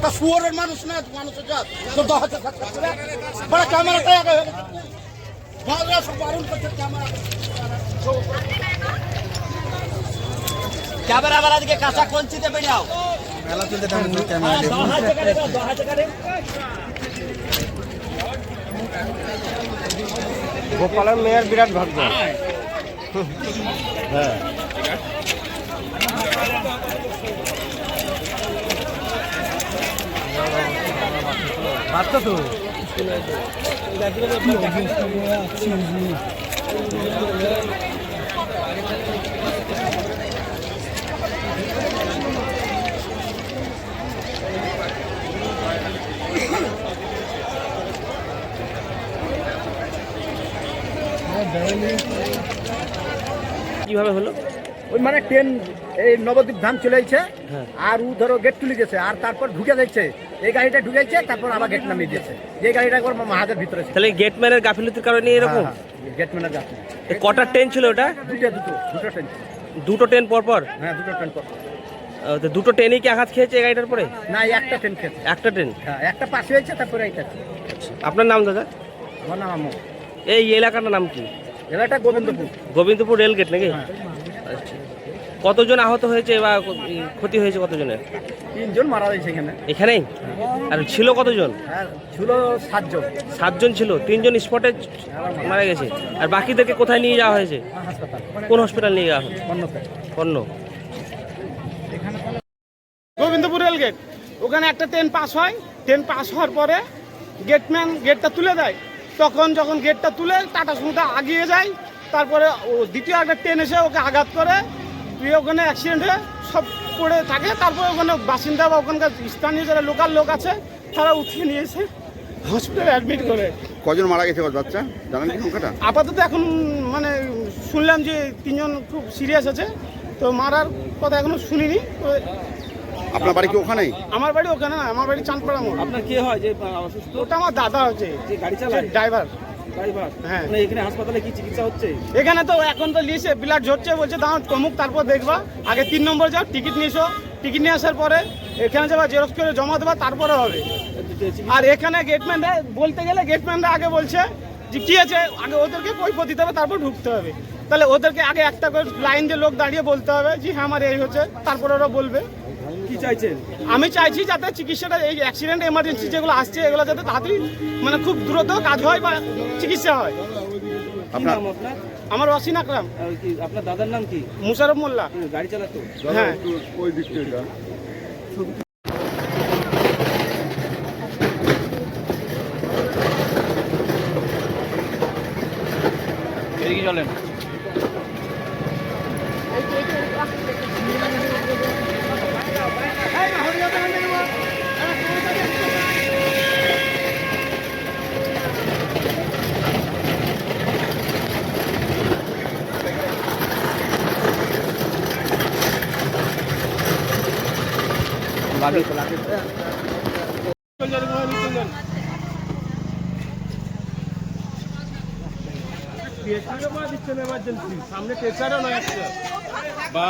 একটা শুয়োরের মানুষ না, মানুষের জাত তো 10,000 বড় ক্যামেরাটাই আগে হয়ে গেছে। বাংলা সব বারণ করছে ক্যামেরা বালা দিকে কাঁচা কঞ্চিতে বেরিয়াও মেলা তুলতে দাম ক্যামেরা গোপালের মেয়ের বিরাট ভাগ্য। হ্যাঁ বাচ্চা তো কিভাবে হলো? ওই মানে ট্রেন এই নবদ্বীপ ধাম চলে যাচ্ছে আর ও ধরো গেট তুলে গেছে আর তারপর ঢুকে যাচ্ছে, এই গাড়িটা ঢুকেছে তারপর আবার গেট নামিয়ে দিয়েছে, যে গাড়িটা একবার মাহাজের ভিতরে। তাহলে গেটম্যানের গাফিলতির কারণে এরকম? গেটম্যানের গাফিলতি। কটা ট্রেন ছিল ওটা? দুটো ট্রেন। দুটো ট্রেন পরপর? হ্যাঁ দুটো ট্রেন পরপর। তো দুটো ট্রেনই কি আঘাত খেয়েছে এই গাড়িটার পরে? না একটা ট্রেন খেয়েছে। একটা ট্রেন? হ্যাঁ একটা পাশে হয়েছে তারপরে এইটা। আপনার নাম দাদা? আমার নাম আমো। এই এলাকাটার নাম কি? এলাকাটা গোবিন্দপুর। গোবিন্দপুর রেলগেট নাকি? আচ্ছা। কতজন আহত হয়েছে বা ক্ষতি হয়েছে কতজনের? 3 জন মারা গেছে এখানে। এখানেই? আর ছিল কতজন? হ্যাঁ ছিল 7 জন। 7 জন ছিল, 3 জন স্পটে মারা গেছে। আর বাকিদেরকে কোথায় নিয়ে যাওয়া হয়েছে? হাসপাতাল। কোন হসপিটাল নিয়ে যাওয়া হয়েছে? অন্য গোবিন্দপুর রেলগেট, ওখানে একটা ট্রেন পাস হয়, ট্রেন পাস হওয়ার পরে গেটম্যান গেটটা তুলে দেয়। তখন যখন গেটটা তুলে টাটা সুমোটা আগিয়ে যায়, তারপরে ও দ্বিতীয় একটা ট্রেন এসে ওকে আঘাত করে, ওখানে অ্যাক্সিডেন্ট হয়ে সব পড়ে থাকে। তারপরে ওখানে বাসিন্দা বা ওখানকার স্থানীয় যারা লোকাল লোক আছে তারা উঠিয়ে নিয়ে এসে হসপিটালে অ্যাডমিট করে। কজন মারা গেছে বাচ্চা জানেন কি সংখ্যাটা? আপাতত এখন মানে শুনলাম যে 3 জন খুব সিরিয়াস আছে, তো মারার কথা এখনো শুনিনি। তো আপনার বাড়ি কি ওখানেই? আমার বাড়ি ওখানে না, আমার বাড়ি চাঁদপাড়া মোড়। আপনার কে হয় যে অসুস্থ? ওটা আমার দাদা হচ্ছে, যে গাড়ি চালায়? ড্রাইভার। হ্যাঁ, এখানে হাসপাতালে কি চিকিৎসা হচ্ছে? এখানে তো এখন তো লিস্টে ব্লাড ঝরছে, বলছে দাঁড়াও কমুক তারপর দেখবা। আগে 3 নম্বর যাও, টিকিট নিয়ে এসো, টিকিট নিয়ে আসার পরে এখানে যাবা, জেরক্স করে জমা দেবা, তারপরে হবে। আর এখানে গেটম্যানরা বলতে গেলে গেটম্যানরা আগে বলছে যে কি আছে, আগে ওদেরকে কৈফিয়ত দিতে হবে, তারপর ঢুকতে হবে। তাহলে ওদেরকে আগে একটা করে লাইন দিয়ে লোক দাঁড়িয়ে বলতে হবে যে হ্যাঁ আমার এই হচ্ছে, তারপরে ওরা বলবে। কি চাইছেন? আমি চাইছি যাতে চিকিৎসাটা, এই অ্যাক্সিডেন্ট এমার্জেন্সি যেগুলো আসছে এগুলো যাতে তাড়াতাড়ি মানে খুব দ্রুত কাজ হয় বা চিকিৎসা হয়। কি নাম আপনার? আমার ওয়াসিন আকরাম। আপনার দাদার নাম কি? মুশারফ মোল্লা। গাড়ি চালাতো? হ্যাঁ। ওই দিক থেকে এদিকে চলেন। সামনে টেচারও নয় একটা বা